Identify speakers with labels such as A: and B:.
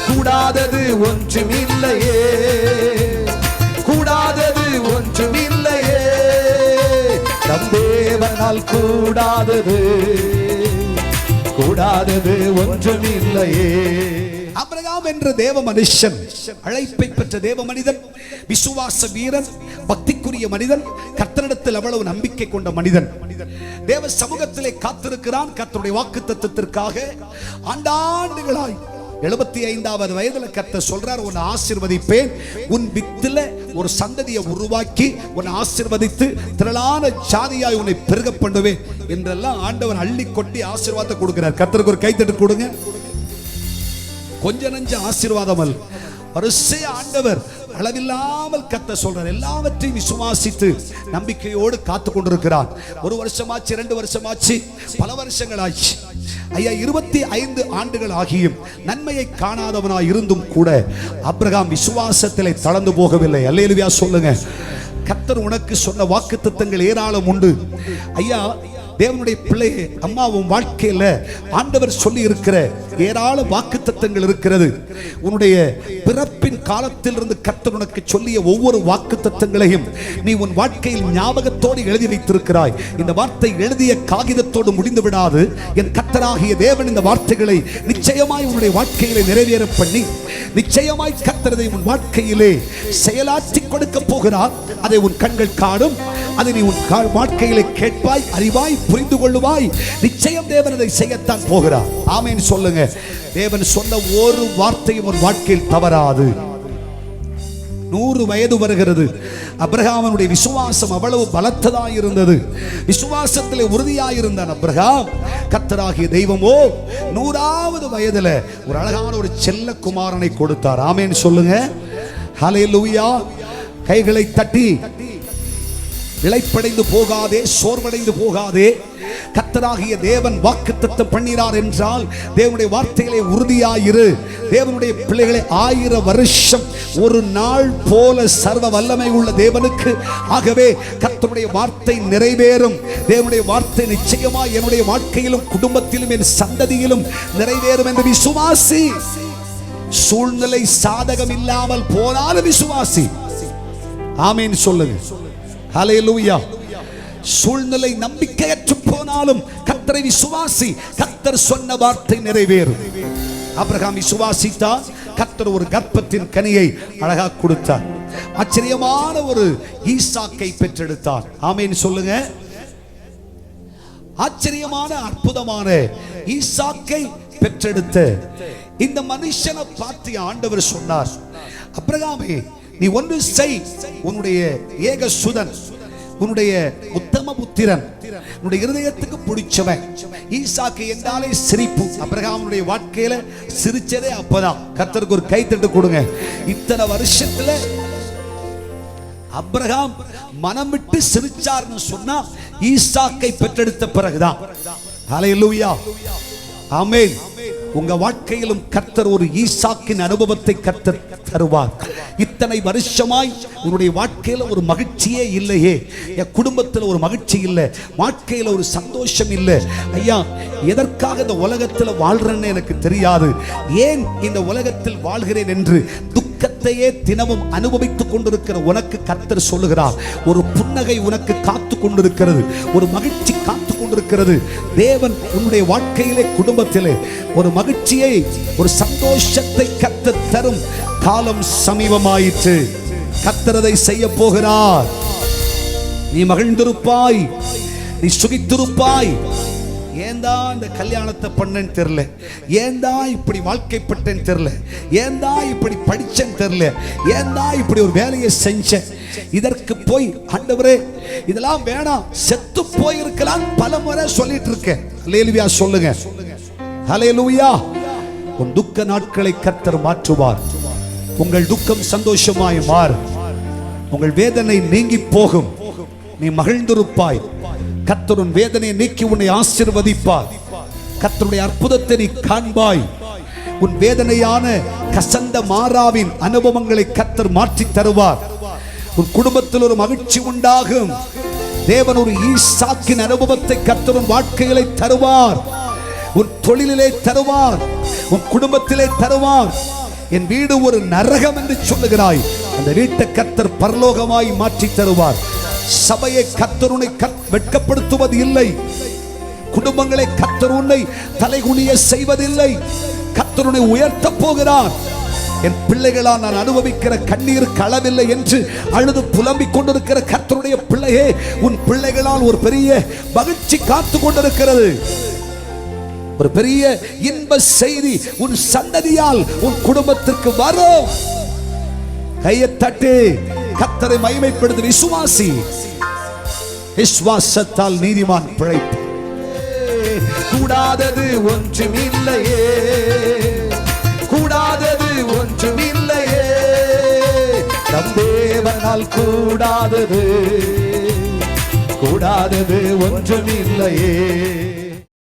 A: கூடாதது ஒன்றுமில்லையே, கூடாதது ஒன்றுமில்லையே, நம் தேவனால் கூடாதது கூடாதது ஒன்றுமில்லையே. ஆபிரகாம் என்ற தேவ மனுஷன், அழைப்பை பெற்ற தேவ மனிதன், விசுவாச வீரன், பக்திக்குரிய மனிதன், கர்த்தரிடத்தில் அவ்வளவு நம்பிக்கை கொண்ட மனிதன், தேவ சமூகத்திலே காத்திருக்கிறான். கர்த்தருடைய வாக்குத்தத்தத்திற்காக ஆண்டாண்டுகளாய் 75வது வயதுல கர்த்தர் சொல்றார், உன்னை ஆசீர்வதிப்பேன், உன் வித்துல ஒரு சந்ததியை உருவாக்கி உன்னை ஆசீர்வதித்து திரளான ஜாதியாய் உன்னை பெருக பண்ணுவேன் என்றெல்லாம் ஆண்டவர் அள்ளி கொட்டி ஆசீர்வாதத்தை கொடுக்கிறார். கர்த்தருக்கு ஒரு கைத்தட்டு கொடுங்க. கொஞ்ச நஞ்ச ஆசீர்வாதம் அல்ல, வரிசையா ஆண்டவர் அளவில்லாமல் கர்த்தர் சொல்றார். எல்லாவற்றையும் விசுவாசித்து நம்பிக்கையோடு காத்து கொண்டிருக்கிறார். 1 வருஷமாச்சு, 2 வருஷமாச்சு, பல வருஷங்கள் ஆச்சு. ஐயா 25 ஆண்டுகள் ஆகியும் நன்மையை காணாதவனாய் இருந்தும் கூட ஆபிரகாம் விசுவாசத்திலே தளர்ந்து போகவில்லை. அல்லேலூயா சொல்லுங்க. கர்த்தர் உனக்கு சொன்ன வாக்குத்தத்தங்கள் ஏராளம் உண்டு. ஐயா தேவனுடைய பிள்ளையே, அம்மா உன் வாழ்க்கையில ஆண்டவர் சொல்லி இருக்கிற ஏராள வாக்குத்தத்தங்கள் இருக்கிறது. உன்னுடைய பிறப்பின் காலத்திலிருந்து கர்த்தர் உனக்கு சொல்லிய ஒவ்வொரு வாக்குத்தத்தங்களையும் நீ உன் வாழ்க்கையில் ஞாபகத்தோடு எழுதி வைத்திருக்கிறாய். இந்த வார்த்தை எழுதிய காகிதத்தோடு முடிந்து விடாது. என் கர்த்தராகிய தேவன் இந்த வார்த்தைகளை நிச்சயமாய் உன்னுடைய வாழ்க்கையிலே நிறைவேற பண்ணி நிச்சயமாய் கர்த்தரை உன் வாழ்க்கையிலே செயலாற்றி கொடுக்க போகிறார். அதை உன் கண்கள் காணும், அதை நீ உன் வாழ்க்கையிலே கேட்பாய், அறிவாய், புரிந்து கொள்ளுவாய். நிச்சயம் தேவன் அதை செய்யத்தான் போகிறார். ஆமென் சொல்லுங்க. தேவன் சொன்ன ஒரு வார்த்தையும் ஒரு வாழ்க்கையில் தவறாது. 100 வயது வருகிறது. அபிரகாமுடைய விசுவாசம் அவ்வளவு பலத்ததாய் இருந்தது. விசுவாசத்திலே உறுதியாயிருந்தான் அபிரகாம். கர்த்தராகிய தெய்வமோ 100வது வயதுல ஒரு அழகான ஒரு செல்ல குமாரனை கொடுத்தார். ஆமென் சொல்லுங்க. ஹல்லேலூயா. கைகளை தட்டி இளைப்படைந்து போகாதே, சோர்வடைந்து போகாதே. கர்த்தராகிய தேவன் வாக்குத்தத்தம் பண்ணினார் என்றால் தேவனுடைய வார்த்தைகளை உறுதியாயிரு. தேவனுடைய பிள்ளைகளை 1000 வருஷம் ஒரு நாள் போல சர்வ வல்லமை உள்ள தேவனுக்கு. ஆகவே கர்த்தருடைய வார்த்தை நிறைவேறும். தேவனுடைய வார்த்தை நிச்சயமாய் என்னுடைய வாழ்க்கையிலும் குடும்பத்திலும் என் சந்ததியிலும் நிறைவேறும் என்று விசுவாசி. சூழ்நிலை சாதகம் இல்லாமல் போனாலும் விசுவாசி. ஆமென் சொல்லுங்க. ஹல்லேலூயா. சூழ்நிலை நம்பிக்கையற்று போனாலும் கர்த்தரை விசுவாசி. கர்த்தர் சொன்ன வார்த்தை நிறைவேறும். ஆபிரகாம் விசுவாசித்தார். கர்த்தர் ஒரு கர்ப்பத்தின் கனியை அழகா கொடுத்தார். ஆச்சரியமான ஒரு ஈசாக்கை பெற்றெடுத்தார். ஆமென் சொல்லுங்க. ஆச்சரியமான அற்புதமான ஈசாக்கை பெற்றெடுத்த இந்த மனுஷனை பார்த்து ஆண்டவர் சொன்னார், ஆபிரகாமே நீ ஒன்று செய். உன்னுடைய ஏக சுதன், உன்னுடைய உத்தம புத்திரன், உன்னுடைய இருதயத்துக்கு பிடிச்சவன் ஈசாக்கு என்றாலே சிரிப்பு. அபிரகாமுடைய வாழ்க்கையில சிரிச்சதே அப்பதான். கர்த்தருக்கு ஒரு கைத்தட்டு கொடுங்க. இத்தனை வருஷத்துல அபிரகாம் மனம் விட்டு சிரிச்சார்னு சொன்னா ஈசாக்கை பெற்றெடுத்த பிறகுதான். ஹல்லேலூயா. ஆமென். உங்க வாழ்க்கையிலும் கர்த்தர் ஒரு ஈசாக்கின் அனுபவத்தை கர்த்தர் தருவார். இத்தனை வருஷமாய் உன்னுடைய வாழ்க்கையில ஒரு மகிழ்ச்சியே இல்லையே, என் குடும்பத்தில் ஒரு மகிழ்ச்சி இல்லை, வாழ்க்கையில ஒரு சந்தோஷம் இல்லை. ஐயா எதற்காக இந்த உலகத்தில் வாழ்றேன்னு எனக்கு தெரியாது, ஏன் இந்த உலகத்தில் வாழ்கிறேன் என்று துக்கத்தையே தினமும் அனுபவித்துக் கொண்டிருக்கிற உனக்கு கர்த்தர் சொல்லுகிறார், ஒரு புன்னகை உனக்கு காத்து கொண்டிருக்கிறது, ஒரு மகிழ்ச்சி காத்து கொண்டிருக்கிறது. தேவன் உன்னுடைய வாழ்க்கையிலே குடும்பத்திலே ஒரு மகிழ்ச்சியை ஒரு சந்தோஷத்தை கர்த்தர் தரும் காலம் சமீபமாயிற்று. கர்த்தர் அதை செய்ய போகிறார். நீ மகிழ்ந்திருப்பாய், நீ சுகித்திருப்பாய். ஏந்தா இந்த கல்யாணத்தை பண்ணேன்னு தெரியல, ஏந்தா இப்படி வாழ்க்கைப்பட்டேன்னு தெரியல, ஏந்தா இப்படி படிச்சேன்னு தெரியல, ஏந்தா இப்படி ஒரு வேலையை செஞ்சேன், இதற்கு போய் ஆண்டவரே இதெல்லாம் வேணாம், செத்து போயிருக்கலாம் பல முறை சொல்லிட்டு இருக்கேன். ஹல்லேலூயா சொல்லுங்க. ஹல்லேலூயா. உன் துக்க நாட்களை கர்த்தர் மாற்றுவார். உங்கள் துக்கம் சந்தோஷமாய் மாறும். உங்கள் வேதனை நீங்கி போகும். நீ மகிழ்ந்திருப்பாய். கர்த்தர் உன் வேதனையை நீக்கி உன்னை ஆசீர்வதிப்பார். கர்த்தருடைய அற்புதத்தை நீ காண்பாய். உன் வேதனையான கசந்த மாறாவின் அனுபவங்களை கர்த்தர் மாற்றி தருவார். உன் குடும்பத்தில் ஒரு மகிழ்ச்சி உண்டாகும். தேவன் ஒரு ஈசாக்கின் அனுபவத்தை கர்த்தர் உன் வாழ்க்கையிலே தருவார். உன் தொழிலிலே தருவார், உன் குடும்பத்திலே தருவார். என் வீடு ஒரு நரகம் என்று சொல்லுகிறாய், அந்த வீட்டை கர்த்தர் பரலோகமாய் மாற்றி தருவார். சபையை கர்த்தர் உன்னை வெட்கப்படுத்துவது இல்லை. குடும்பங்களை கர்த்தர் உன்னை தலைகுனிய செய்வதில்லை. கர்த்தர் உன்னை உயர்த்த போகிறார். என் பிள்ளைகளால் நான் அனுபவிக்கிற கண்ணீருக்கு அளவில்லை என்று அழுது புலம்பிக் கொண்டிருக்கிற கர்த்தருடைய பிள்ளையே, உன் பிள்ளைகளால் ஒரு பெரிய மகிழ்ச்சி காத்து கொண்டிருக்கிறது. ஒரு பெரிய இன்ப செய்தி உன் சந்ததியால் உன் குடும்பத்திற்கு வரும். கையை தட்டு, கர்த்தரை மகிமைப்படுத்து. விசுவாசி, விசுவாசத்தால் நீதிமான் பிழைப்பான். கூடாதது ஒன்றுமில்லையே, கூடாதது ஒன்றுமில்லையே, நம் தேவனால் கூடாதது, கூடாதது ஒன்றுமில்லையே.